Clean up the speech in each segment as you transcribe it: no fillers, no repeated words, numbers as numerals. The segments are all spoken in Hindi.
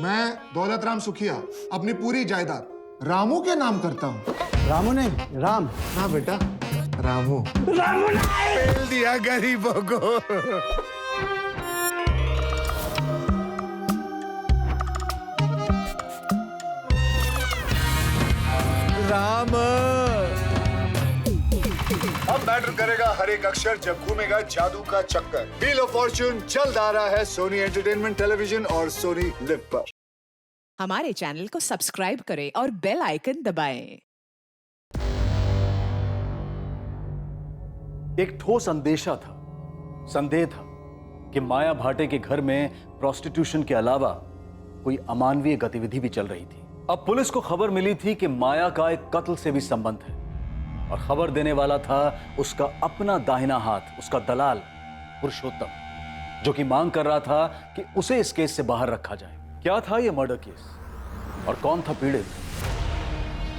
मैं दौलत राम सुखिया अपनी पूरी जायदाद रामू के नाम करता हूँ। रामू नहीं, राम। हाँ बेटा, रामू। रामू नहीं! पेल दिया गरीबों को। राम। अब मैटर करेगा हर एक अक्षर जब घूमेगा जादू का चक्कर। व्हील ऑफ फॉर्च्यून जल्द आ रहा है सोनी एंटरटेनमेंट टेलीविजन और सोनी लिव पर। हमारे चैनल को सब्सक्राइब करें और बेल आइकन दबाएं। एक ठोस अंदेशा था, संदेह था कि माया भाटे के घर में प्रोस्टिट्यूशन के अलावा कोई अमानवीय गतिविधि भी चल रही थी। अब पुलिस को खबर मिली थी कि माया का एक कत्ल से भी संबंध है और खबर देने वाला था उसका अपना दाहिना हाथ, उसका दलाल पुरुषोत्तम, जो कि मांग कर रहा था कि उसे इस केस से बाहर रखा जाए। क्या था यह मर्डर केस और कौन था पीड़ित?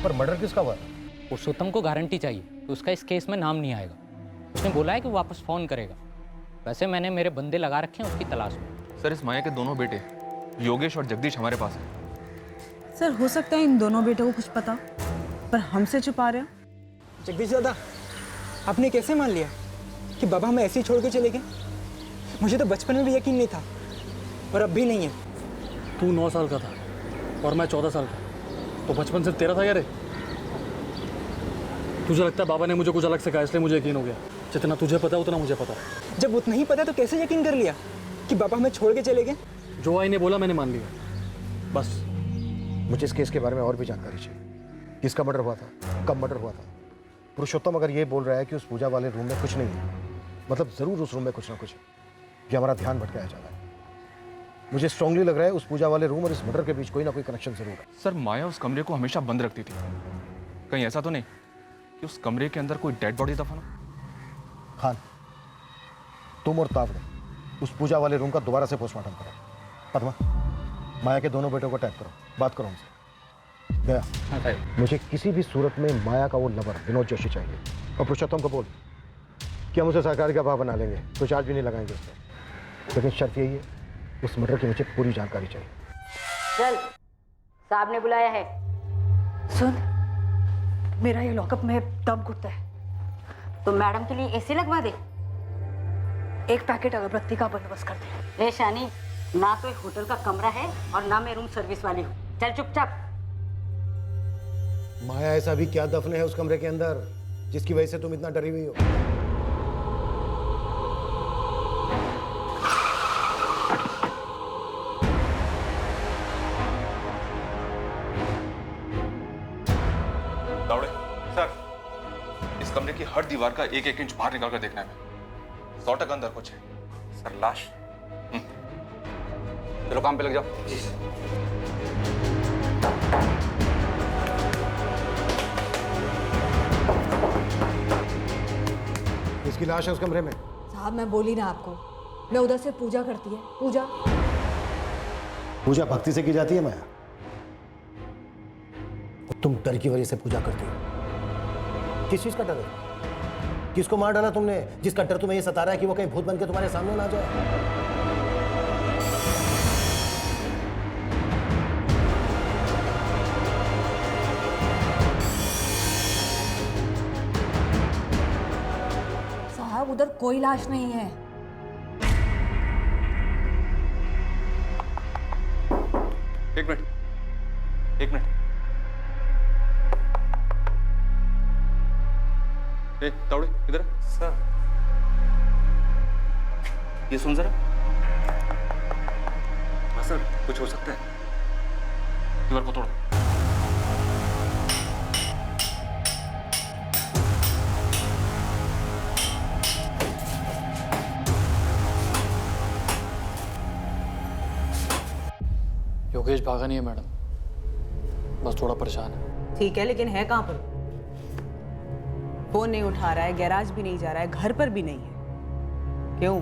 पर मर्डर किसका हुआ? पुरुषोत्तम को गारंटी चाहिए कि उसका इस केस में नाम नहीं आएगा। उसने बोला है कि वो वापस फोन करेगा। वैसे मैंने मेरे बंदे लगा रखे हैं उसकी तलाश में। सर, इस माया के दोनों बेटे योगेश और जगदीश हमारे पास हैं। सर हो सकता है इन दोनों बेटों को कुछ पता, पर हमसे छुपा रहे हैं। जगदीश दादा, आपने कैसे मान लिया कि बाबा हमें ऐसे ही छोड़ के चले गए? मुझे तो बचपन में भी यकीन नहीं था और अब भी नहीं है। तू 9 साल का था और मैं 14 साल का, तो बचपन से तेरा था यार। तुझे लगता है बाबा ने मुझे कुछ अलग से कहा इसलिए मुझे यकीन हो गया? जितना तुझे पता है उतना मुझे पता है। जब उतना ही पता तो कैसे यकीन कर लिया कि बाबा हमें छोड़ के चले गए? जो आई ने बोला मैंने मान लिया, बस। मुझे इस केस के बारे में और भी जानकारी चाहिए। किसका मर्डर हुआ था, कब मर्डर हुआ था? पुरुषोत्तम अगर ये बोल रहा है कि उस पूजा वाले रूम में कुछ नहीं है, मतलब जरूर उस रूम में कुछ ना कुछ है। ये हमारा ध्यान भटकाया जा रहा है। मुझे स्ट्रांगली लग रहा है उस पूजा वाले रूम और इस मर्डर के बीच कोई ना कोई कनेक्शन जरूर है। सर, माया उस कमरे को हमेशा बंद रखती थी। कहीं ऐसा तो नहीं कि उस कमरे के अंदर कोई डेड बॉडी दफन हो? खान, तुम और तावड़े उस पूजा वाले रूम का दोबारा से पोस्टमार्टम करो। पद्मा, माया के दोनों बेटों को टैग करो, बात करो उनसे। गया, मुझे किसी भी सूरत में माया का वो लवर विनोद जोशी चाहिए। और पुरुषोत्तम को बोल कि हम उसे सरकार का भाव बना लेंगे, कोई चार्ज भी नहीं लगाएंगे उस पर। लेकिन शर्त यही है, उस मर्डर की मुझे पूरी जानकारी चाहिए। चल, साहब ने बुलाया है। सुन, मेरा ये लॉकअप में दम घुटता है, तो मैडम के लिए एसी लगवा दे। एक पैकेट अगरबत्ती का बंदोबस्त कर दे। ए शानी, ना तो होटल का कमरा है और ना मैं रूम सर्विस वाली हूँ। चल चुपचाप। माया, ऐसा भी क्या दफन है उस कमरे के अंदर जिसकी वजह से तुम इतना डरी हुई हो? दावड़े सर, इस कमरे की हर दीवार का 1-1 इंच बाहर निकाल कर देखना है। 100% अंदर कुछ है सर। लाश। चलो काम पे लग जाओ। जी सर। इसकी लाश है उस कमरे में। साहब मैं बोली ना आपको, मैं उधर से पूजा करती है। पूजा पूजा भक्ति से की जाती है माया, तुम डर की वजह से पूजा करती हो। किस चीज का डर है? किसको मार डाला तुमने जिसका डर तुम्हें ये सता रहा है कि वो कहीं भूत बन के तुम्हारे सामने ना आ जाए? साहब उधर कोई लाश नहीं है। एक मिनट। ए, तावड़े इधर सर। ये सुन जरा। हाँ सर, कुछ हो सकता है। दीवार को तोड़ो। योगेश भागा नहीं है मैडम, बस थोड़ा परेशान है। ठीक है, लेकिन है कहाँ पर? फोन नहीं उठा रहा है, गैराज भी नहीं जा रहा है, घर पर भी नहीं है। क्यों?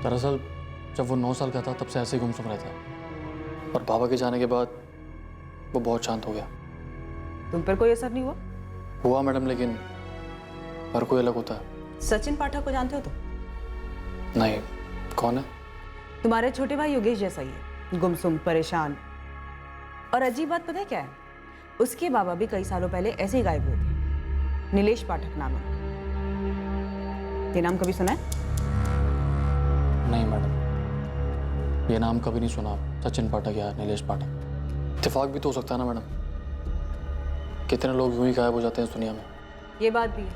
दरअसल जब वो 9 साल का था तब से ऐसे ही गुमसुम रहता है, और बाबा के जाने के बाद वो बहुत शांत हो गया। तुम पर कोई असर नहीं हुआ? हुआ मैडम, लेकिन हर कोई अलग होता है। सचिन पाठक को जानते हो तुम? नहीं, कौन है? तुम्हारे छोटे भाई योगेश जैसा ही है, गुमसुम, परेशान। और अजीब बात पता है क्या है? उसके बाबा भी कई सालों पहले ऐसे ही गायब हुए थे। नीलेश पाठक नाम है। ये नाम कभी सुना है? नहीं मैडम, ये नाम कभी नहीं सुना। सचिन पाठक या नीलेश पाठक, इत्तेफाक भी तो हो सकता है ना मैडम। कितने लोग यूं ही गायब हो जाते हैं इस दुनिया में। ये बात भी है।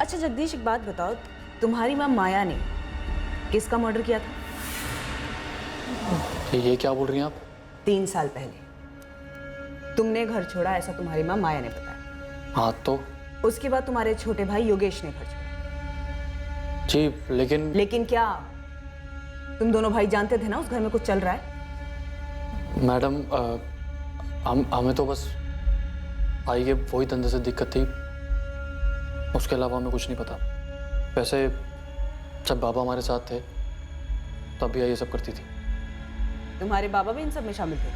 अच्छा जगदीश, एक बात बताओ, तुम्हारी माँ माया ने किसका मर्डर किया था? ये क्या बोल रही हैं आप? 3 साल पहले तुमने घर छोड़ा, ऐसा तुम्हारी माँ माया ने बताया। हाँ तो? उसके बाद तुम्हारे छोटे भाई योगेश ने घर छोड़ा। जी लेकिन क्या? तुम दोनों भाई जानते थे ना उस घर में कुछ चल रहा है? मैडम, हमें तो बस आई के वही धंधे से दिक्कत थी, उसके अलावा हमें कुछ नहीं पता। वैसे जब बाबा हमारे साथ थे तब भी ये सब करती थी। तुम्हारे बाबा भी इन सब में शामिल थे?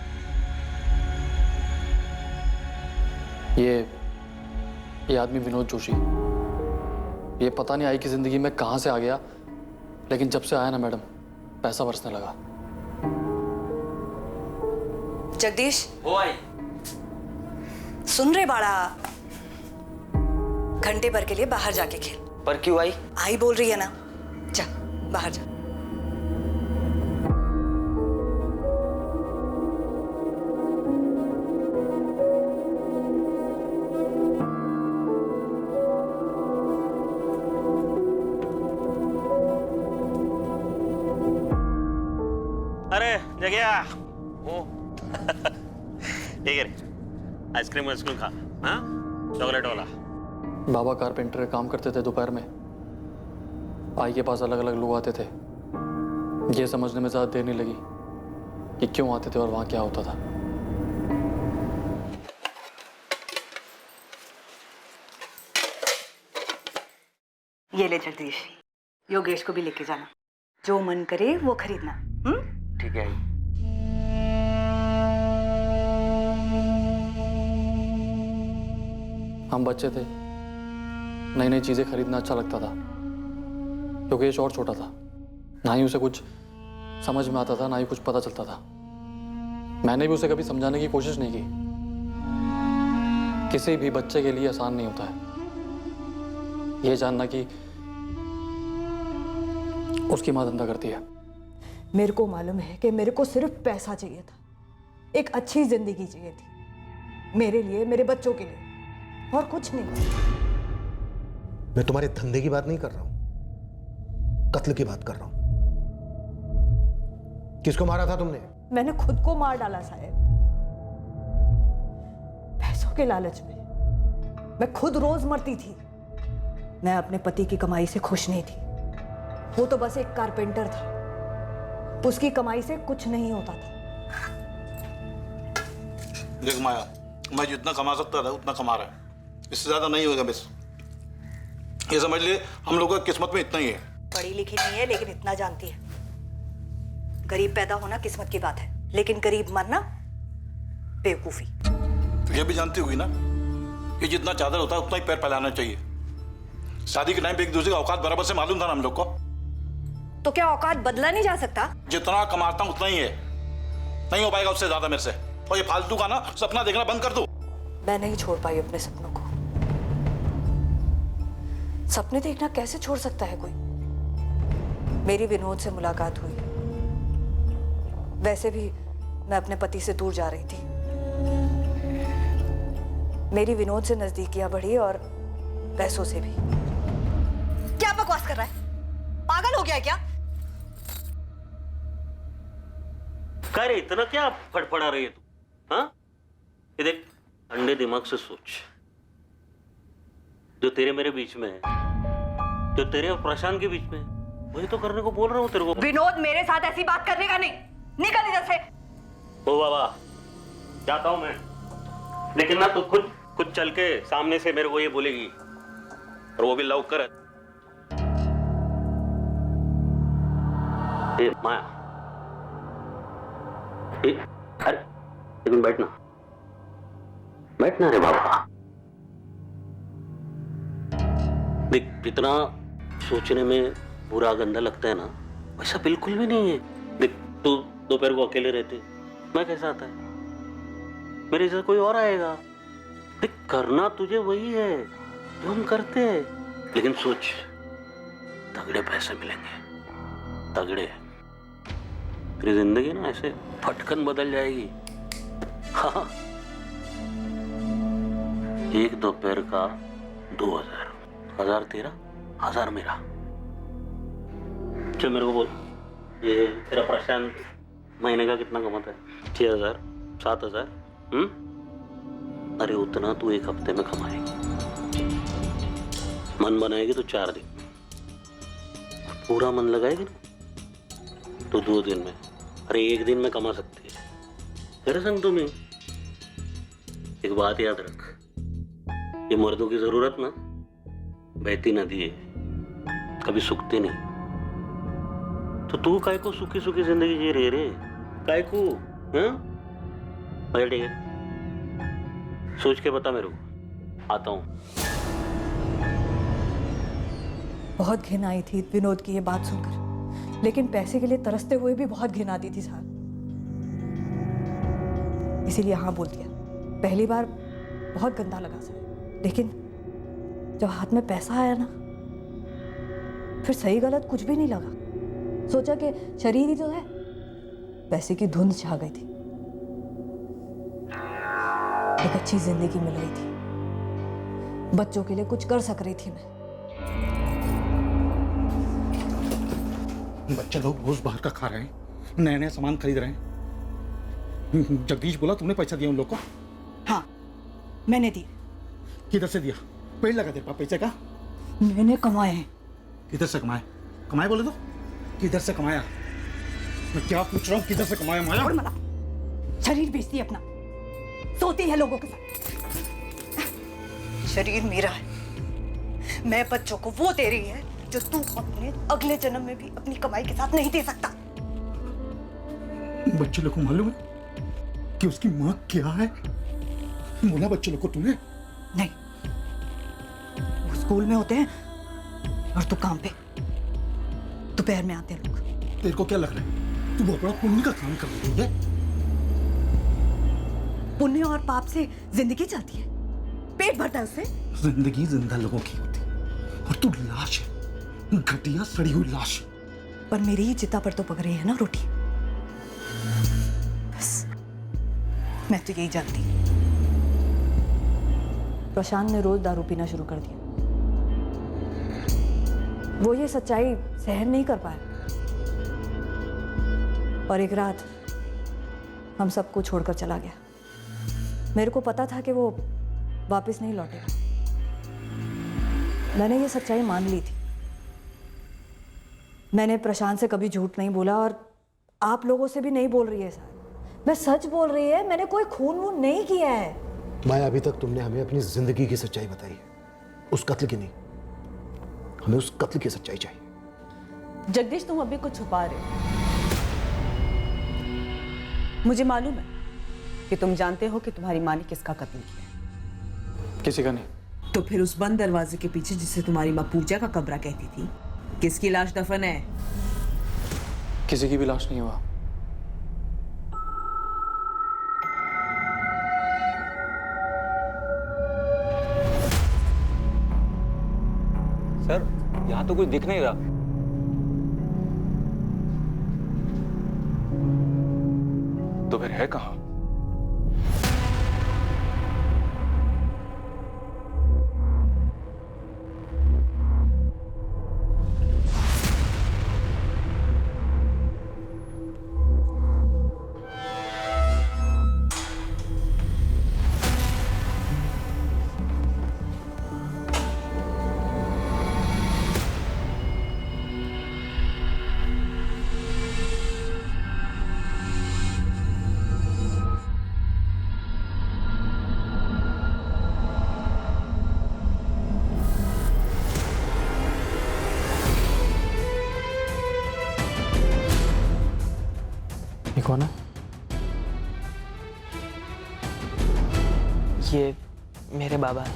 ये आदमी विनोद जोशी, ये पता नहीं आई की जिंदगी में कहां से आ गया, लेकिन जब से आया ना मैडम, पैसा बरसने लगा। जगदीश, ओ आई सुन रहे बाड़ा? घंटे भर के लिए बाहर जाके खेल। पर क्यों आई? आई बोल रही है ना, जा बाहर जा। अरे जगया ओ ठीक है, आइसक्रीम वाइसक्रीम खा। हाँ, चॉकलेट वाला। बाबा कारपेंटर का काम करते थे। दोपहर में आई के पास अलग अलग लोग आते थे। ये समझने में ज़्यादा देर नहीं लगी कि क्यों आते थे और वहाँ क्या होता था। ये ले जगदीश, योगेश को भी लेके जाना, जो मन करे वो खरीदना। ठीक है। हम बच्चे थे, नई नई चीज़ें खरीदना अच्छा लगता था। योगेश और छोटा था, ना ही उसे कुछ समझ में आता था, ना ही कुछ पता चलता था। मैंने भी उसे कभी समझाने की कोशिश नहीं की। किसी भी बच्चे के लिए आसान नहीं होता है ये जानना कि उसकी माँ धंधा करती है। मेरे को मालूम है कि मेरे को सिर्फ पैसा चाहिए था, एक अच्छी जिंदगी चाहिए थी, मेरे लिए, मेरे बच्चों के लिए, और कुछ नहीं। मैं तुम्हारे धंधे की बात नहीं कर रहा हूं, कत्ल की बात कर रहा हूं। किसको मारा था तुमने? मैंने खुद को मार डाला साहब, पैसों के लालच में। मैं खुद रोज मरती थी। मैं अपने पति की कमाई से खुश नहीं थी। वो तो बस एक कारपेंटर था, उसकी कमाई से कुछ नहीं होता था। देख माया, मैं जितना कमा सकता था उतना कमा रहा है, इससे ज्यादा नहीं होगा। बस ये समझ ले, हम लोगों की किस्मत में इतना ही है। पढ़ी लिखी नहीं है लेकिन इतना जानती है, गरीब पैदा होना किस्मत की बात है, लेकिन गरीब मरना बेवकूफी। तो ये भी जानती होगी ना कि जितना चादर होता है उतना ही पैर फैलाना चाहिए। शादी के टाइम पे एक दूसरे का औकात बराबर से मालूम था ना हम लोग को। तो क्या औकात बदला नहीं जा सकता? जितना कमाता हूं उतना ही है, नहीं हो पाएगा उससे ज्यादा मेरे से। और ये फालतू का ना सपना देखना बंद कर दो। मैं नहीं छोड़ पाई अपने सपनों को। सपने देखना कैसे छोड़ सकता है कोई? मेरी विनोद से मुलाकात हुई, वैसे भी मैं अपने पति से दूर जा रही थी। मेरी विनोद से नजदीकियां बढ़ी और पैसों से भी। क्या बकवास कर रहा है? पागल हो गया है क्या? अरे इतना क्या फड़फड़ा रही है तू? हाँ, ये देख, ठंडे दिमाग से सोच। जो तेरे मेरे बीच में है, जो तेरे और प्रशांत के बीच में है, वही तो करने को बोल रहा हूँ तेरे को। विनोद, मेरे साथ ऐसी बात करने का नहीं, निकल इधर से। ओ बाबा, जाता हूँ मैं, लेकिन ना तू खुद चल के सामने से मेरे को ये बोलेगी, और वो भी लव कर। ए माया, अरे लेकिन बैठना रे बाबा, देख, इतना सोचने में बुरा गंदा लगता है ना, वैसा बिल्कुल भी नहीं है। देख, तू दोपहर को अकेले रहते, मैं कैसा आता है, मेरे जैसा कोई और आएगा। देख, करना तुझे वही है जो हम करते हैं, लेकिन सोच, तगड़े पैसे मिलेंगे, तगड़े। तेरी जिंदगी ना ऐसे फटकन बदल जाएगी। हाँ, एक दोपहर का 2000, 1000 तेरा, 1000 मेरा। चल मेरे को बोल, ये तेरा प्रशांत महीने का कितना कमाता है? 6000, 7000? अरे उतना तू एक हफ्ते में कमाएगी। मन बनाएगी तो 4 दिन, पूरा मन लगाएगी ना तो 2 दिन में, अरे 1 दिन में कमा सकती है। तेरे संग तुम्हें एक बात याद रख, ये मर्दों की जरूरत ना बहती नदी है, कभी सूखती नहीं। तो तू काय को सूखी सूखी जिंदगी जी रहे रे, काय को? ठीक है, सोच के बता मेरे को, आता हूं। बहुत घिन आई थी विनोद की ये बात सुनकर, लेकिन पैसे के लिए तरसते हुए भी बहुत घिन आती थी साहब, इसीलिए हाँ बोल दिया। पहली बार बहुत गंदा लगा सर, लेकिन जब हाथ में पैसा आया ना, फिर सही गलत कुछ भी नहीं लगा। सोचा कि शरीर ही जो है, पैसे की धुंध छा गई थी। एक अच्छी जिंदगी मिल रही थी, बच्चों के लिए कुछ कर सक रही थी मैं। बच्चे लोग रोज बाहर का खा रहे हैं, नए नए सामान खरीद रहे हैं। जगदीश बोला तुमने पैसा दिया उन लोग को? हाँ, मैंने दिया। किधर से दिया? पेड़ लगा तेरे पास पैसे का? मैंने कमाए हैं। किधर से कमाए? कमाए बोले तो किधर से कमाया? मैं क्या पूछ रहा हूँ, किधर से कमाया माया? और मला, शरीर बेचती है अपना, सोती है लोगों के साथ। शरीर मेरा है, मैं बच्चों को वो दे रही है जो तू अपने अगले जन्म में भी अपनी कमाई के साथ नहीं दे सकता। बच्चे लोग को मालूम है कि उसकी माँ क्या है? बोला बच्चे लोग को तूने? नहीं, वो स्कूल में होते हैं और तू काम पे, दोपहर में आते हैं लोग। तेरे को क्या लग रहा है तू बहुत बड़ा पुण्य का काम कर रही है? पुण्य और पाप से जिंदगी चलती है, पेट भरता है उससे। जिंदगी जिंदा लोगों की होती और तू लाश है, घटिया सड़ी हुई लाश। पर मेरी ही चिता पर तो पक रही है ना रोटी। बस मैं तो यही जानती। प्रशांत ने रोज दारू पीना शुरू कर दिया। वो ये सच्चाई सहन नहीं कर पाया और एक रात हम सबको छोड़कर चला गया। मेरे को पता था कि वो वापस नहीं लौटेगा। मैंने ये सच्चाई मान ली थी। मैंने प्रशांत से कभी झूठ नहीं बोला और आप लोगों से भी नहीं बोल रही है सर। मैं सच बोल रही है, मैंने कोई खून वून नहीं किया है। माया, अभी तक तुमने हमें अपनी जिंदगी की सच्चाई बताई है, उस कत्ल की नहीं। हमें उस कत्ल की सच्चाई चाहिए। जगदीश, तुम अभी कुछ छुपा रहे हो। मुझे मालूम है कि तुम जानते हो कि तुम्हारी माँ ने किसका कत्ल किया। किसी का नहीं। तो फिर उस बंद दरवाजे के पीछे, जिसे तुम्हारी माँ पूजा का कमरा कहती थी, किसकी लाश दफन है? किसी की भी लाश नहीं हुआ। सर, यहाँ तो कुछ दिख नहीं रहा। तो फिर है कहाँ? कौन है? ये मेरे बाबा हैं।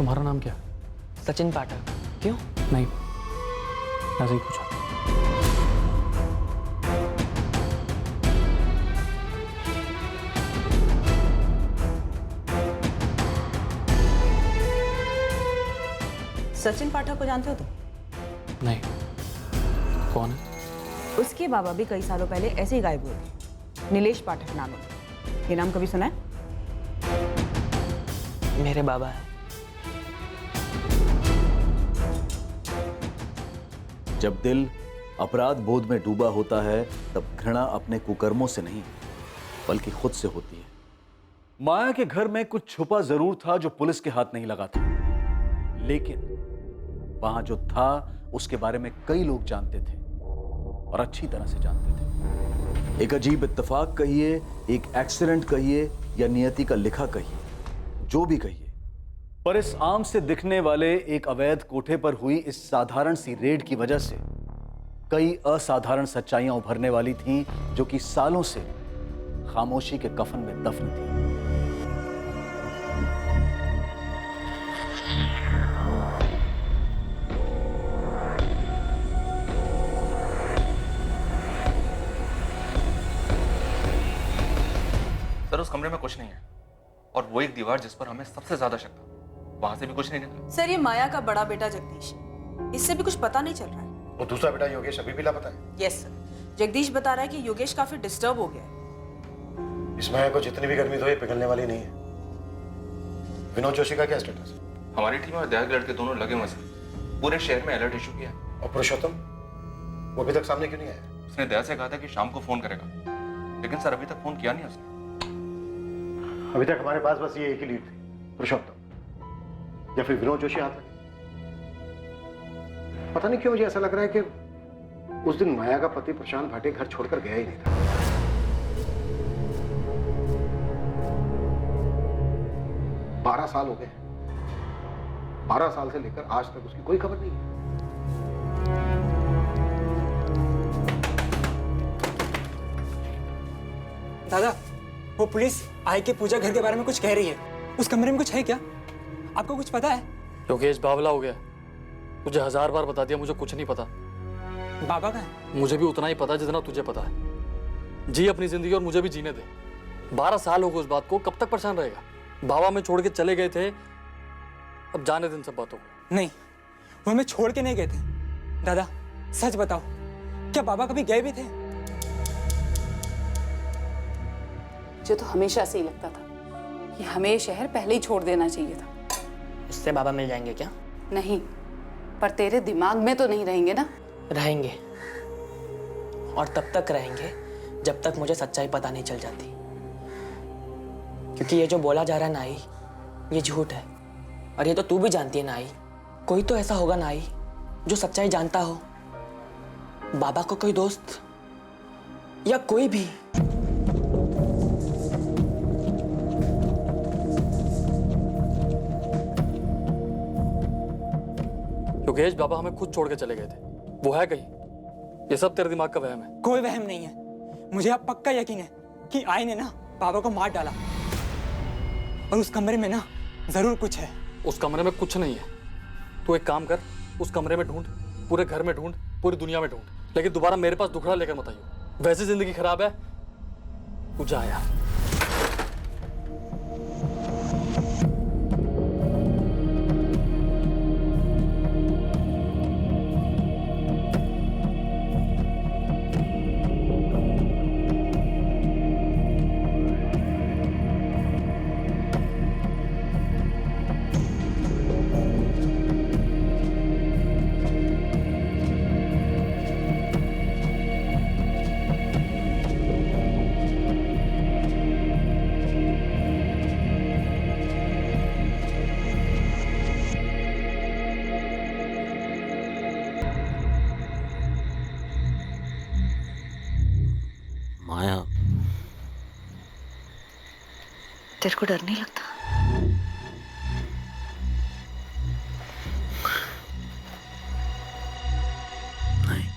तुम्हारा नाम क्या है? सचिन पाठक। क्यों? नहीं, ऐसे ही पूछा। सचिन पाठक को जानते हो तुम? नहीं, कौन है? उसके बाबा भी कई सालों पहले ऐसे ही गायब हुए थे। नीलेश पाठक नाम है। ये नाम कभी सुना है? मेरे बाबा हैं। जब दिल अपराध बोध में डूबा होता है तब घृणा अपने कुकर्मों से नहीं बल्कि खुद से होती है। माया के घर में कुछ छुपा जरूर था जो पुलिस के हाथ नहीं लगा था, लेकिन वहां जो था उसके बारे में कई लोग जानते थे और अच्छी तरह से जानते थे। एक अजीब इत्तेफाक कहिए, एक एक्सीडेंट कहिए या नियति का लिखा कहिए, जो भी कहिए, पर इस आम से दिखने वाले एक अवैध कोठे पर हुई इस साधारण सी रेड की वजह से कई असाधारण सच्चाइयां उभरने वाली थीं जो कि सालों से खामोशी के कफन में दफन थी। सर उस कमरे में कुछ नहीं है और वो एक दीवार जिस पर हमें सबसे ज्यादा शक था, वहां से भी कुछ नहीं निकला। सर ये माया का बड़ा बेटा जगदीश, इससे भी कुछ पता नहीं चल रहा है। वो दूसरा बेटा योगेश अभी भी लापता है। यस सर, जगदीश बता रहा है कि योगेश काफी डिस्टर्ब हो गया है। इस माया को जितनी भी गर्मी दो ये पिघलने वाली नहीं है। विनोद जोशी का क्या स्टेटस है? हमारी टीम और दया के लड़के दोनों लगे हुए हैं। पूरे शहर में अलर्ट इशू किया है। और पुरुषोत्तम वो अभी तक सामने क्यों नहीं आया? उसने दया से कहा था कि शाम को फोन करेगा, लेकिन सर अभी तक फोन किया नहीं उसने। अभी तक हमारे पास बस ये एक ही लीड थी, पुरुषोत्तम या फिर विनोद जोशी हाथ लगे। पता नहीं क्यों मुझे ऐसा लग रहा है कि उस दिन माया का पति प्रशांत भाटे घर छोड़कर गया ही नहीं था। बारह साल हो गए। 12 साल से लेकर आज तक उसकी कोई खबर नहीं है। दादा, वो पुलिस आई के पूजा घर के बारे में कुछ कह रही है। उस कमरे में कुछ है क्या? आपको कुछ पता है? योगेश बावला हो गया। मुझे 1000 बार बता दिया, मुझे कुछ नहीं पता। बाबा का है? मुझे भी उतना ही पता जितना तुझे पता है। जी अपनी जिंदगी और मुझे भी जीने दे। 12 साल हो गए उस बात को, कब तक परेशान रहेगा? बाबा में छोड़ के चले गए थे, अब जाने दिन सब बातों को। नहीं, वो हमें छोड़ के नहीं गए थे। दादा सच बताओ, क्या बाबा कभी गए भी थे? मुझे तो हमेशा से ही लगता था कि हमें शहर पहले ही छोड़ देना चाहिए था। उससे बाबा मिल जाएंगे क्या? नहीं, पर तेरे दिमाग में तो नहीं रहेंगे ना? रहेंगे, और तब तक रहेंगे जब तक मुझे सच्चाई पता नहीं चल जाती। क्योंकि ये जो बोला जा रहा है नाई, ये झूठ है। और ये तो तू भी जानती है नाई, कोई तो ऐसा होगा नाई जो सच्चाई जानता हो। बाबा को कोई दोस्त या कोई भी। योगेश बाबा हमें खुद छोड़ के चले गए थे, वो है कहीं? ये सब तेरे दिमाग का वहम है। कोई वहम नहीं है, मुझे अब पक्का यकीन है कि आई ने ना बाबा को मार डाला। और उस कमरे में ना जरूर कुछ है। उस कमरे में कुछ नहीं है। तू एक काम कर, उस कमरे में ढूंढ, पूरे घर में ढूंढ, पूरी दुनिया में ढूंढ, लेकिन दोबारा मेरे पास दुखड़ा लेकर मत आइयो। वैसे जिंदगी खराब है, तू जा यार। माया, तेरे को डर नहीं लगता? नहीं,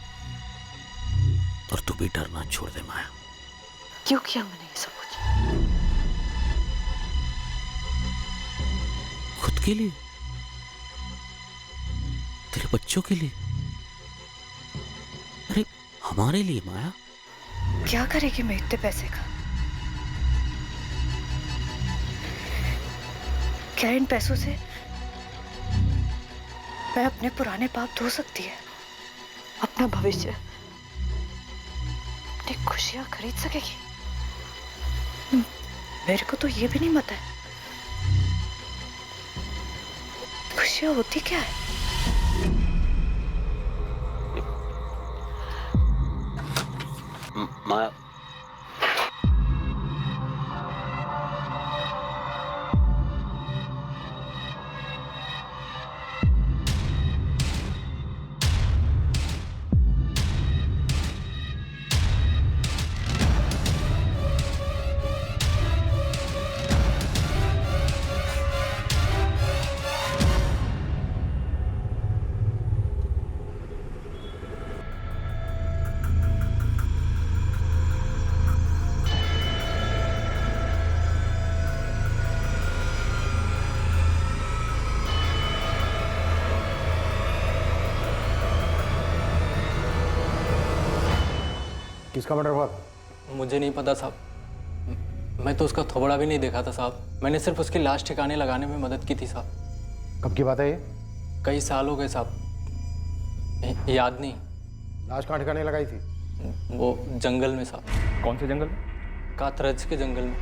और तू भी डरना छोड़ दे माया। क्यों किया मैंने ये सब कुछ? खुद के लिए? मेरे बच्चों के लिए? अरे हमारे लिए माया? क्या करेगी मैं इतने पैसे का? क्या इन पैसों से मैं अपने पुराने पाप धो सकती है, अपना भविष्य, अपनी खुशियां खरीद सकेगी? मेरे को तो ये भी नहीं पता है खुशियां होती क्या है। माया, किसका मर्डर हुआ? मुझे नहीं पता साहब, मैं तो उसका थोबड़ा भी नहीं देखा था साहब। मैंने सिर्फ उसकी लाश ठिकाने लगाने में मदद की थी साहब। कब की बात है ये? कई साल हो गए साहब, याद नहीं। लाश कहाँ ठिकाने लगाई थी? वो जंगल में साहब। कौन से जंगल? कातरज के जंगल में।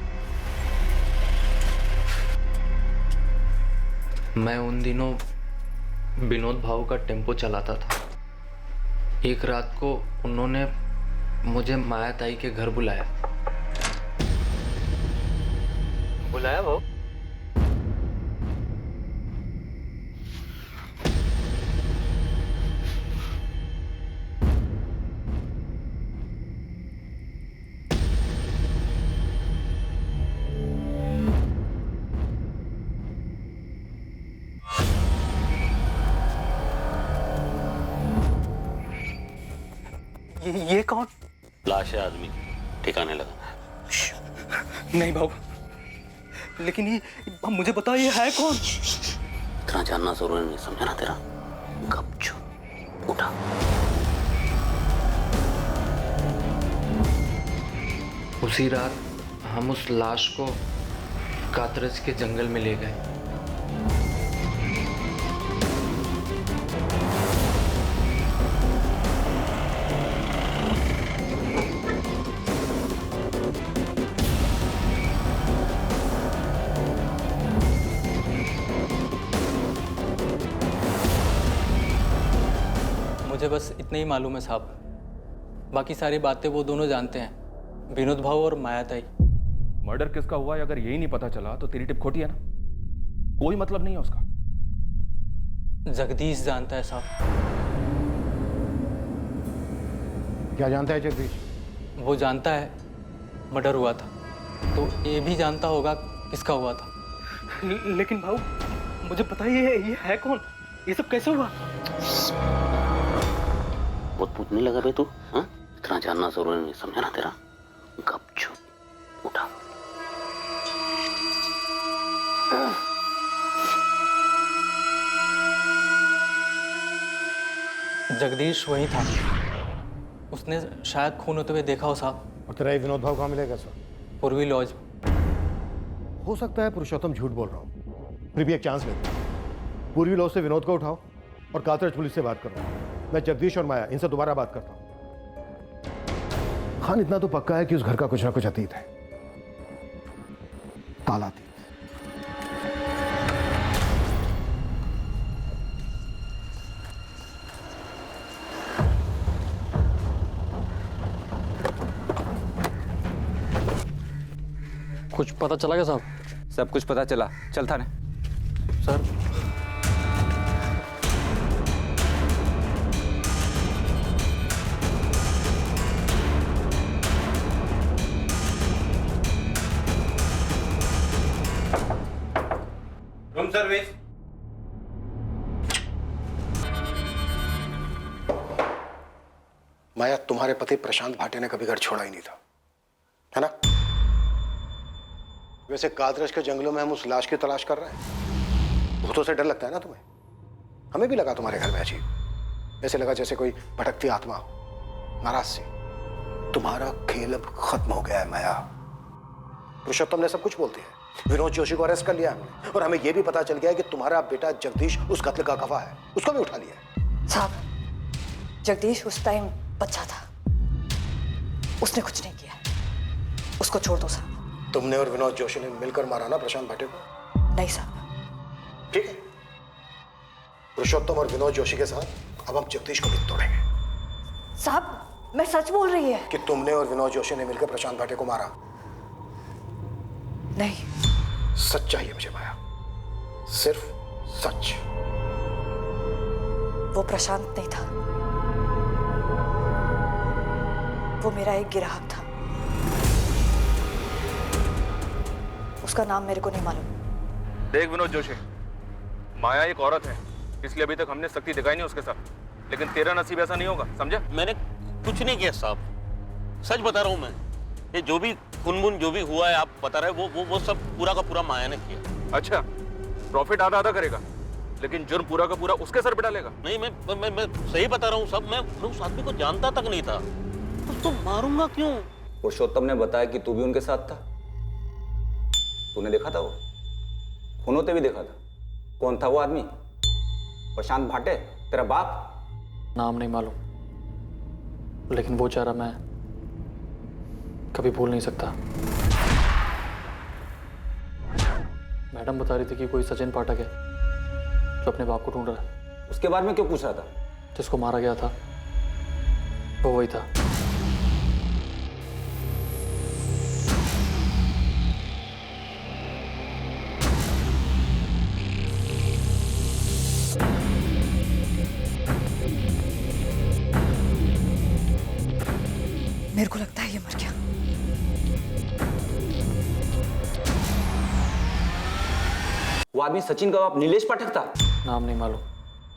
मैं उन दिनों विनोद भाऊ का टेम्पो चलाता था। एक रात को उन्होंने मुझे माया ताई के घर बुलाया वो। ये कौन? लाश है आदमी, ठिकाने लगा। नहीं भाऊ, लेकिन ये मुझे बताओ ये है कौन? इतना जानना जरूरी नहीं, समझा ना तेरा? गपचुप उठा। उसी रात हम उस लाश को कातरज के जंगल में ले गए। मुझे बस इतना ही मालूम है साहब, बाकी सारी बातें वो दोनों जानते हैं, विनोद भाऊ और माया ताई। मर्डर किसका हुआ है अगर यही नहीं पता चला तो तेरी टिप खोटी है ना, कोई मतलब नहीं है उसका। जगदीश जानता है साहब। क्या जानता है जगदीश? वो जानता है मर्डर हुआ था, तो ये भी जानता होगा किसका हुआ था। लेकिन भाऊ मुझे बताइए ये है कौन? ये सब कैसे हुआ? बहुत पूछने लगा बे तू, हाँ? इतना जानना जरूरी नहीं, समझा ना तेरा? गपचुप उठा। जगदीश वही था, उसने शायद खून होते हुए देखा हो साहब। और तेरा ये विनोद भाव कहाँ मिलेगा सर? पूर्वी लॉज। हो सकता है पुरुषोत्तम झूठ बोल रहा हूँ, फिर भी एक चांस लेते हैं। पूर्वी लॉज से विनोद को उठाओ और कातरज पुलिस से बात करो। मैं जगदीश और माया इनसे दोबारा बात करता हूँ। खान इतना तो पक्का है कि उस घर का कुछ ना कुछ अतीत है, तालातीत। कुछ पता चला क्या साहब? सब कुछ पता चला, चल थाने। Sir room service. माया, तुम्हारे पति प्रशांत भाटे ने कभी घर छोड़ा ही नहीं था, है ना? वैसे कातरज के जंगलों में हम उस लाश की तलाश कर रहे हैं, भूतों से डर लगता है ना तुम्हें? हमें भी लगा तुम्हारे घर में अजीब, ऐसे लगा जैसे कोई भटकती आत्मा हो, नाराज सी। तुम्हारा खेल अब खत्म हो गया है माया। पुरुषोत्तम ने सब कुछ बोल दिया, विनोद जोशी को अरेस्ट कर लिया हमने, और हमें यह भी पता चल गया कि तुम्हारा बेटा जगदीश उस कत्ल का गवाह है, उसको भी उठा लिया है। साहब, जगदीश उस टाइम बच्चा था, उसने कुछ नहीं किया, उसको छोड़ दो साहब। तुमने और विनोद जोशी ने मिलकर मारा ना प्रशांत भाटे को? नहीं साहब। ठीक है, पुरुषोत्तम और विनोद जोशी के साथ अब हम जगदीश को भी तोड़ेंगे। साहब, मैं सच बोल रही है कि तुमने और विनोद जोशी ने मिलकर प्रशांत भाटे को मारा? नहीं। सच चाहिए मुझे माया, सिर्फ सच। वो प्रशांत नहीं था, वो मेरा एक ग्राहक था। उसका नाम मेरे को नहीं मालूम। देख विनोद जोशी, माया एक औरत है, इसलिए अभी तक हमने सख्ती दिखाई नहीं उसके साथ, लेकिन तेरा नसीब ऐसा नहीं होगा, समझा? मैंने कुछ नहीं किया साहब, सच बता रहा हूँ मैं। ये जो भी खुनमुन जो भी हुआ है आप बता रहे हैं, वो सब पूरा का पूरा माया ने किया। अच्छा, प्रॉफिट आधा आधा करेगा, लेकिन जुर्म पूरा का पूरा उसके सर पे डालेगा? नहीं, मैं सही बता रहा हूँ सब। मैं उस आदमी को जानता तक नहीं था, उसको मारूंगा क्यों? पुरुषोत्तम ने बताया कि तू भी उनके साथ था। तूने देखा था वो? खून होते भी देखा था। कौन था वो आदमी? प्रशांत भाटे, तेरा बाप? नाम नहीं मालूम, लेकिन वो चेहरा मैं कभी भूल नहीं सकता। मैडम बता रही थी कि कोई सचिन पाठक है जो अपने बाप को ढूंढ रहा है। उसके बारे में क्यों पूछ रहा था? जिसको मारा गया था वो वही था। मेरे को लगता है ये मर गया। वो आदमी सचिन का बाप नीलेश पाठक था? नाम नहीं मालूम।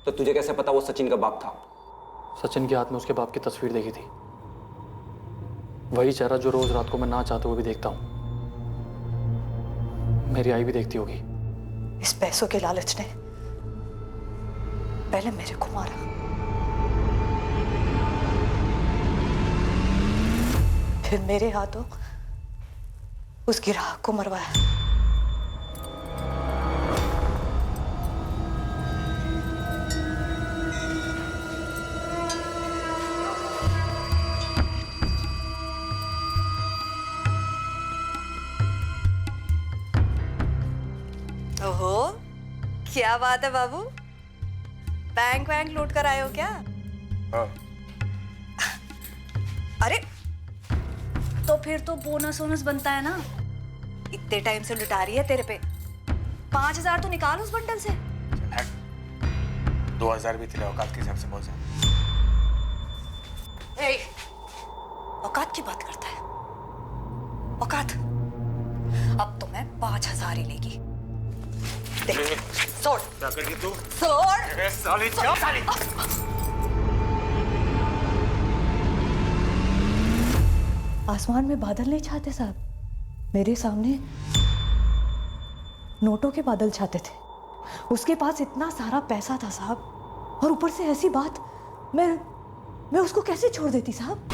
तो तुझे कैसे पता वो सचिन का बाप था? सचिन के हाथ में उसके बाप की तस्वीर देखी थी, वही चेहरा जो रोज रात को मैं ना चाहते हुए भी देखता हूँ। मेरी आई भी देखती होगी। इस पैसों के लालच ने पहले मेरे को मारा, फिर मेरे हाथों उस ग्राहक को मरवाया। ओहो, क्या बात है बाबू, बैंक वैंक लूट कर आए हो क्या? हाँ। अरे तो फिर तो बोनस वोनस बनता है ना, इतने टाइम से लुटा रही है तेरे पे। 5,000 तो निकाल उस बंडल से। 2,000 भी तेरे औकात के हिसाब से बहुत ज्यादा। ए, औकात की बात करता है? औकात? अब तो मैं 5,000 ही लेगी। देख, छोड़। क्या करेगी तू? छोड़। अरे साली, क्या साली? आसमान में बादल नहीं छाते साहब, मेरे सामने नोटों के बादल छाते थे। उसके पास इतना सारा पैसा था साहब, और ऊपर से ऐसी बात। मैं उसको कैसे छोड़ देती साहब?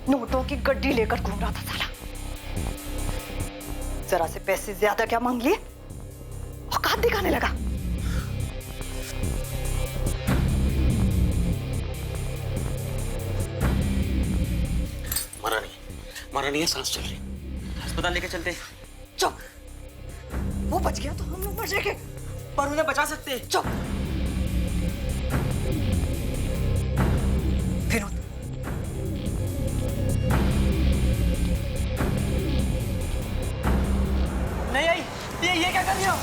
नोटों की गड्डी लेकर घूम रहा था साला। जरा से पैसे ज्यादा क्या मांग लिए, औकात दिखाने लगा। मरा नहीं है, सांस चल रही। अस्पताल लेके चलते। चुप, वो बच गया तो हम लोग मर जाएंगे। पर उन्हें बचा सकते हैं। चुप। विनोद, नहीं आई, ये क्या कर रही हो?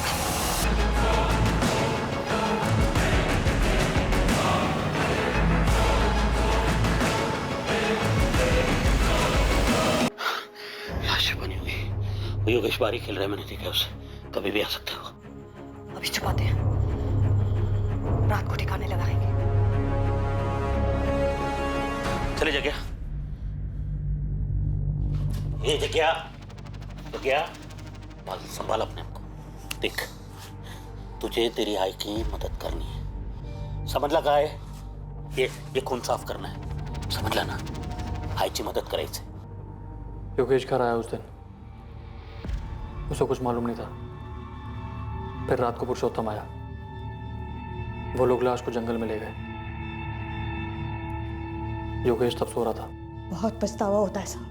योगेश बारी खेल रहा है, मैंने देखा उसे, कभी भी आ सकता है वो। अभी छुपाते हैं, रात को ठिकाने लगाएंगे। चले जग्या, ये जग्या, जग्या, संभाल अपने आप को। देख, तुझे तेरी आई की मदद करनी है, समझ लगा है? ये खून साफ करना है, समझ लेना। आईची मदद करायची। योगेश घर आया उस दिन, उसे कुछ मालूम नहीं था। फिर रात को पुरुषोत्तम आया, वो लोग लाश को जंगल में ले गए। योगेश तब सो रहा था। बहुत पछतावा होता है साहब,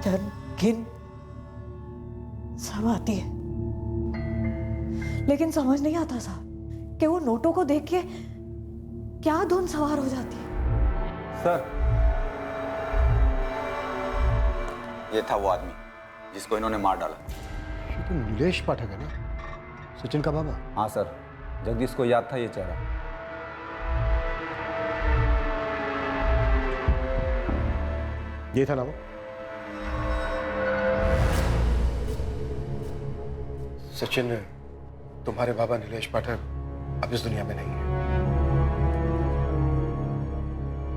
धन घिन सब आती है, लेकिन समझ नहीं आता साहब कि वो नोटों को देख के क्या धुन सवार हो जाती है। सर, ये था वो आदमी जिसको इन्होंने मार डाला। ये तो नीलेश पाठक है ना, सचिन का बाबा? हाँ सर, जगदीश को याद था ये चेहरा। ये था ना वो? सचिन, तुम्हारे बाबा नीलेश पाठक अब इस दुनिया में नहीं है।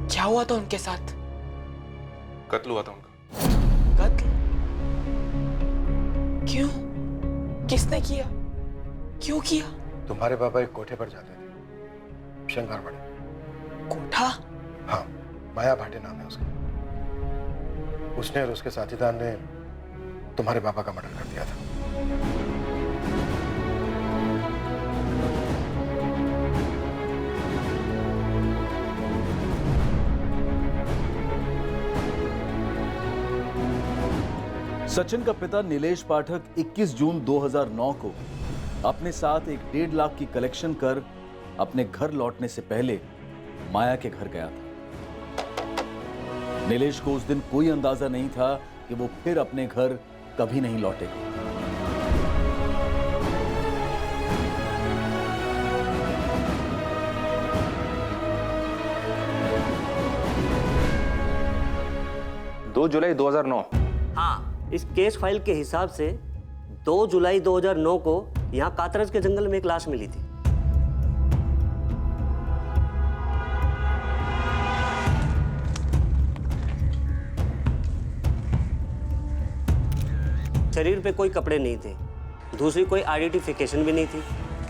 क्या हुआ था उनके साथ? कत्ल हुआ था उनका। कत्ल? क्यों? किसने किया? क्यों किया? तुम्हारे बाबा एक कोठे पर जाते थे, शंगारवाड़ी। कोठा? हाँ, माया भाटे नाम है उसका। उसने और उसके साथीदार ने तुम्हारे बाबा का मर्डर कर दिया था। सचिन का पिता नीलेश पाठक 21 जून 2009 को अपने साथ एक 1.5 लाख की कलेक्शन कर अपने घर लौटने से पहले माया के घर गया था। नीलेश को उस दिन कोई अंदाजा नहीं था कि वो फिर अपने घर कभी नहीं लौटेगा। दो जुलाई 2009। हाँ, इस केस फाइल के हिसाब से 2 जुलाई 2009 को यहाँ कातरज के जंगल में एक लाश मिली थी। शरीर पे कोई कपड़े नहीं थे, दूसरी कोई आइडेंटिफिकेशन भी नहीं थी।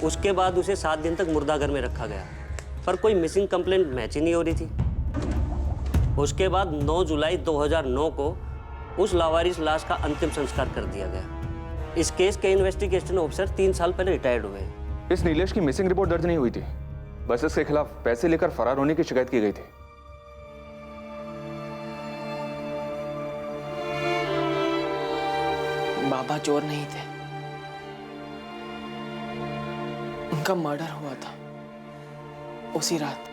उसके बाद उसे 7 दिन तक मुर्दा घर में रखा गया, पर कोई मिसिंग कंप्लेंट मैच ही नहीं हो रही थी। उसके बाद 9 जुलाई 2009 को उस लावारिस लाश का अंतिम संस्कार कर दिया गया। इस केस के इन्वेस्टिगेशन ऑफिसर 3 साल पहले रिटायर्ड हुए। इस नीलेश की मिसिंग रिपोर्ट दर्ज नहीं हुई थी, बस इसके खिलाफ पैसे लेकर फरार होने की शिकायत की गई थी। बाबा चोर नहीं थे, उनका मर्डर हुआ था उसी रात।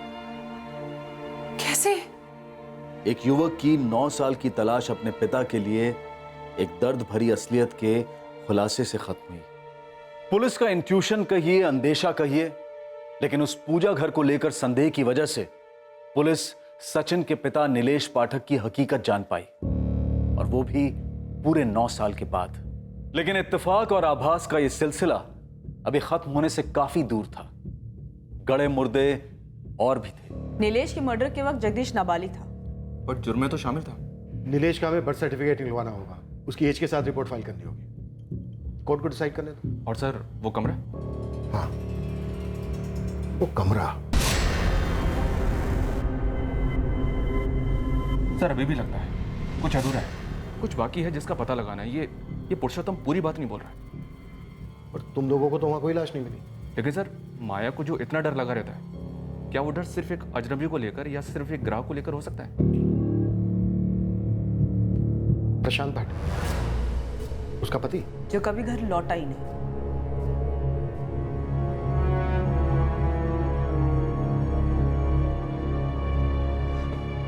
कैसे? एक युवक की 9 साल की तलाश अपने पिता के लिए एक दर्द भरी असलियत के खुलासे से खत्म हुई। पुलिस का इंट्यूशन कहिए, अंदेशा कहिए, लेकिन उस पूजा घर को लेकर संदेह की वजह से पुलिस सचिन के पिता नीलेश पाठक की हकीकत जान पाई, और वो भी पूरे 9 साल के बाद। लेकिन इत्तेफाक और आभास का यह सिलसिला अभी खत्म होने से काफी दूर था। गड़े मुर्दे और भी थे। नीलेश के मर्डर के वक्त जगदीश नाबालिग था, पर जुर्म में तो शामिल था। नीलेश का हमें बर्थ सर्टिफिकेट निकलवाना होगा, उसकी एज के साथ रिपोर्ट फाइल करनी होगी। कोर्ट को डिसाइड करने दो। और सर, वो कमरा? हाँ, वो कमरा। सर, अभी भी लगता है कुछ अधूरा है, कुछ बाकी है जिसका पता लगाना है। ये पुरुषोत्तम पूरी बात नहीं बोल रहा है। और तुम लोगों को तो वहां कोई लाश नहीं मिली। लेकिन सर, माया को जो इतना डर लगा रहता है, क्या वो डर सिर्फ एक अजनबी को लेकर या सिर्फ एक ग्राहक को लेकर हो सकता है? प्रशांत भाटे, उसका पति, जो कभी घर लौटा ही नहीं।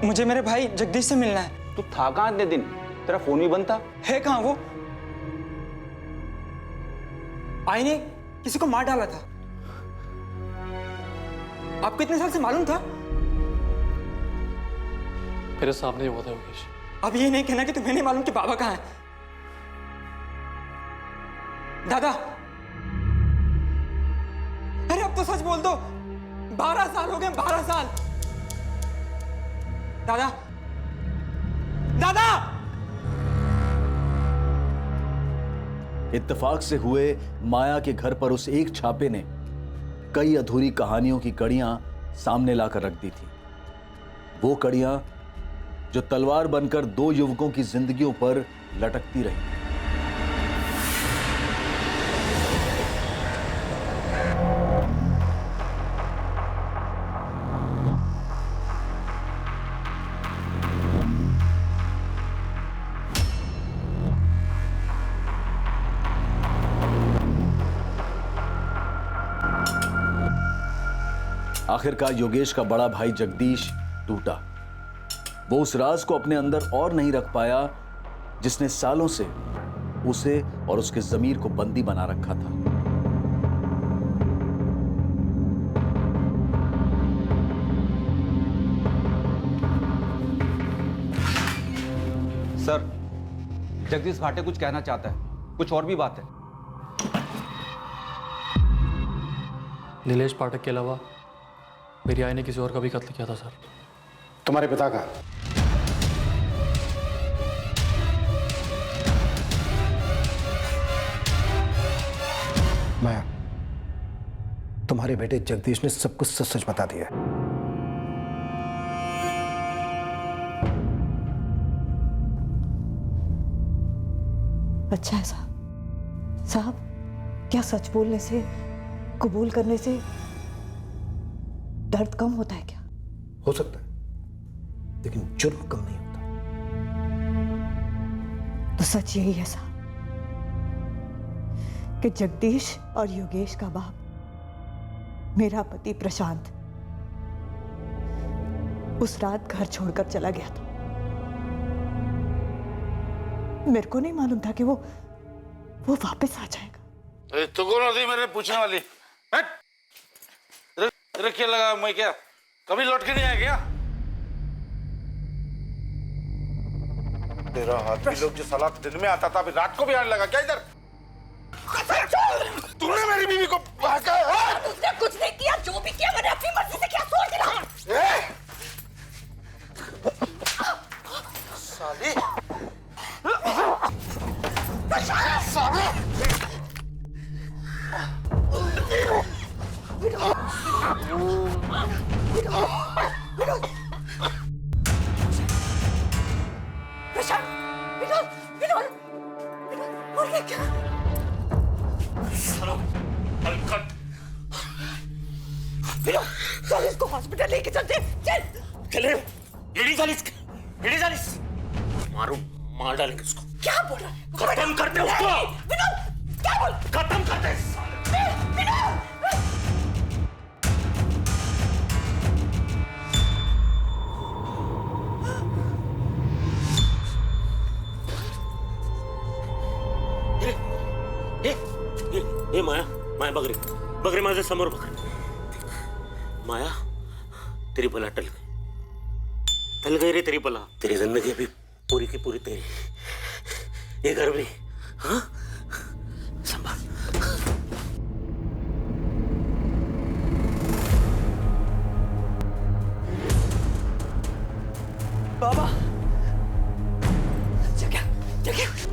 मुझे मेरे भाई जगदीश से मिलना है। तू था कहाँ इतने दिन? तेरा फोन भी बंद था। है कहाँ वो? आई ने किसी को मार डाला था। आपको इतने साल से मालूम था? मेरे सामने ही हुआ था योगेश। अब ये नहीं कहना कि तुम्हें नहीं मालूम कि बाबा कहाँ है। दादा, अरे अब तो सच बोल दो। 12 साल हो गए, 12 साल। दादा, दादा! इत्तेफाक से हुए माया के घर पर उस एक छापे ने कई अधूरी कहानियों की कड़ियां सामने लाकर रख दी थी। वो कड़ियां जो तलवार बनकर 2 युवकों की जिंदगियों पर लटकती रही। आखिरकार योगेश का बड़ा भाई जगदीश टूटा। वो उस राज को अपने अंदर और नहीं रख पाया जिसने सालों से उसे और उसके ज़मीर को बंदी बना रखा था। सर, जगदीश भाटे कुछ कहना चाहता है, कुछ और भी बात है। नीलेश पाठक के अलावा मेरी आई ने किसी और का भी कत्ल किया था सर। तुम्हारे पिता का? माया, तुम्हारे बेटे जगदीश ने सब कुछ सच सच बता दिया। अच्छा है साहब। साहब, क्या सच बोलने से, कबूल करने से दर्द कम होता है क्या? हो सकता है, लेकिन जुर्म कम नहीं होता। तो सच यही है साहब कि जगदीश और योगेश का बाप मेरा पति प्रशांत उस रात घर छोड़कर चला गया था। मेरे को नहीं मालूम था कि वो वापस आ जाएगा। तो कौन होती मेरे पूछने वाली? तेरे क्या लगा मैं क्या कभी लौट के नहीं आया क्या? तेरा हाथ भी लोग जो साला दिन में आता था अभी रात को भी आने लगा क्या इधर? तूने मेरी बीवी को भागा? उसने कुछ नहीं किया, जो भी किया मैंने अपनी मर्जी से किया। छोड़ दिया। साली चल इसको हॉस्पिटल लेके चलते। चल चले। मारो, मार डालेंगे उसको। क्या बोल रहा है? खत्म कर दे उसको। विनोद, क्या बोल? खत्म कर दे। विनोद! ए माया, माया बगरे माझे समोर बघ। माया, तेरी बला टल गई रे, तेरी बला। तेरी जिंदगी अभी पूरी की पूरी तेरी। ये घर भी, हाँ? संभाल। बाबा, जगह,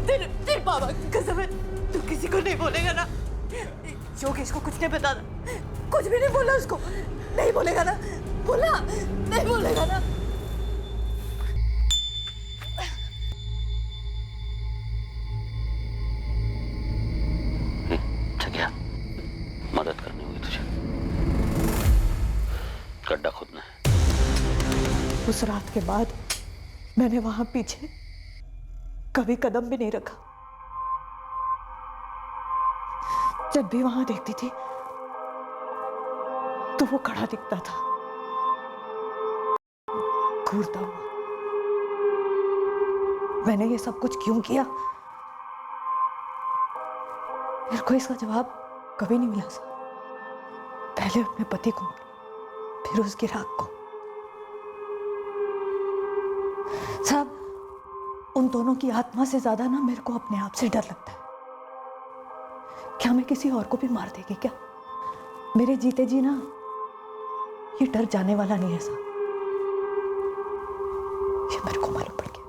तेरे बाबा की कसम है, तू किसी को नहीं बोलेगा ना? योगेश को कुछ नहीं बताना, कुछ भी नहीं बोला उसको, नहीं बोलेगा ना? बोला, नहीं बोलेगा ना? जगह, मदद करनी होगी तुझे। गड्ढा खोदना है। उस रात के बाद मैंने वहां पीछे कभी कदम भी नहीं रखा। जब भी वहां देखती थी तो वो खड़ा दिखता था, घूरता हुआ। मैंने ये सब कुछ क्यों किया, मेरे को इसका जवाब कभी नहीं मिला साहब। पहले अपने पति को, फिर उसकी राख को। साहब, उन दोनों की आत्मा से ज्यादा ना मेरे को अपने आप से डर लगता है क्या मैं किसी और को भी मार देगी क्या? मेरे जीते जी ना ये डर जाने वाला नहीं है साहब, ये मेरे को मालूम पड़ गया।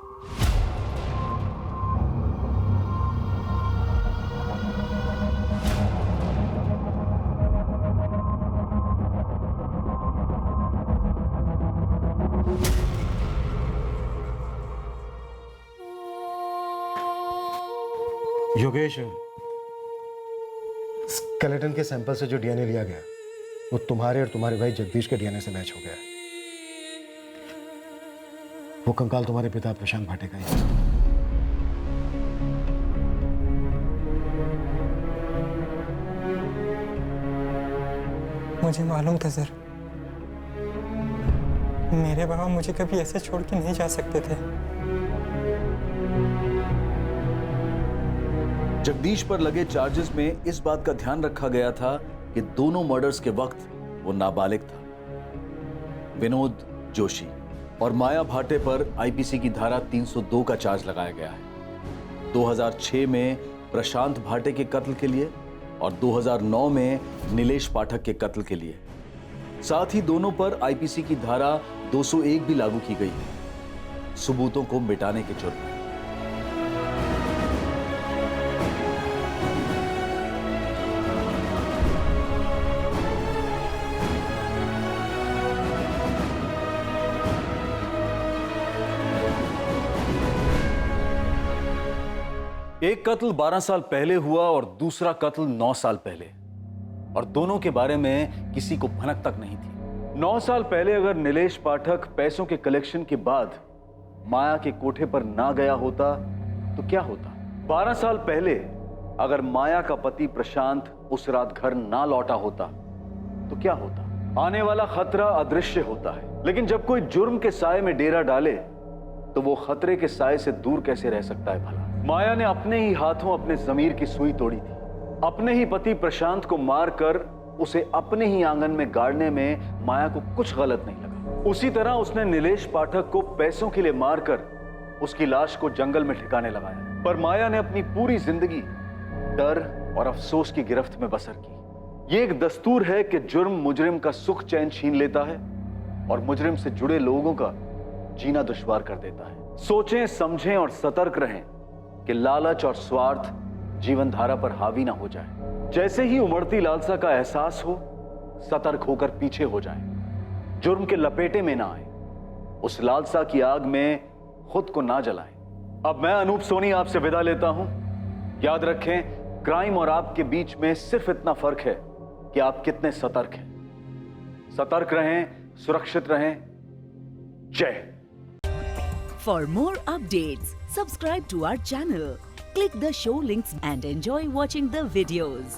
योगेश, स्केलेटन के सैंपल से जो डीएनए लिया गया वो तुम्हारे और तुम्हारे भाई जगदीश के डीएनए से मैच हो गया है। वो कंकाल तुम्हारे पिता प्रशांत भाटे का ही है। मुझे मालूम था सर, मेरे बाबा मुझे कभी ऐसे छोड़ के नहीं जा सकते थे। जगदीश पर लगे चार्जेस में इस बात का ध्यान रखा गया था कि दोनों मर्डर्स के वक्त वो नाबालिग था। विनोद जोशी और माया भाटे पर आईपीसी की धारा 302 का चार्ज लगाया गया है। 2006 में प्रशांत भाटे के कत्ल के लिए और 2009 में नीलेश पाठक के कत्ल के लिए। साथ ही दोनों पर आईपीसी की धारा 201 भी लागू की गई है, सबूतों को मिटाने के जुर्म में। एक कत्ल 12 साल पहले हुआ और दूसरा कत्ल 9 साल पहले, और दोनों के बारे में किसी को भनक तक नहीं थी। 9 साल पहले अगर नीलेश पाठक पैसों के कलेक्शन के बाद माया के कोठे पर ना गया होता तो क्या होता? 12 साल पहले अगर माया का पति प्रशांत उस रात घर ना लौटा होता तो क्या होता? आने वाला खतरा अदृश्य होता है, लेकिन जब कोई जुर्म के साए में डेरा डाले तो वो खतरे के साए से दूर कैसे रह सकता है भला? माया ने अपने ही हाथों अपने जमीर की सुई तोड़ी थी। अपने ही पति प्रशांत को मारकर उसे अपने ही आंगन में गाड़ने में माया को कुछ गलत नहीं लगा। उसी तरह उसने नीलेश पाठक को पैसों के लिए मारकर उसकी लाश को जंगल में ठिकाने लगाया। पर माया ने अपनी पूरी जिंदगी डर और अफसोस की गिरफ्त में बसर की। ये एक दस्तूर है कि जुर्म मुजरिम का सुख चैन छीन लेता है और मुजरिम से जुड़े लोगों का जीना दुश्वार कर देता है। सोचें, समझें और सतर्क रहें कि लालच और स्वार्थ जीवन धारा पर हावी ना हो जाए। जैसे ही उमड़ती लालसा का एहसास हो, सतर्क होकर पीछे हो जाएं। जुर्म के लपेटे में ना आए, उस लालसा की आग में खुद को ना जलाएं। अब मैं अनूप सोनी आपसे विदा लेता हूं। याद रखें, क्राइम और आपके बीच में सिर्फ इतना फर्क है कि आप कितने सतर्क हैं। सतर्क रहें, सुरक्षित रहें। जय। For more updates, subscribe to our channel, click the show links and enjoy watching the videos.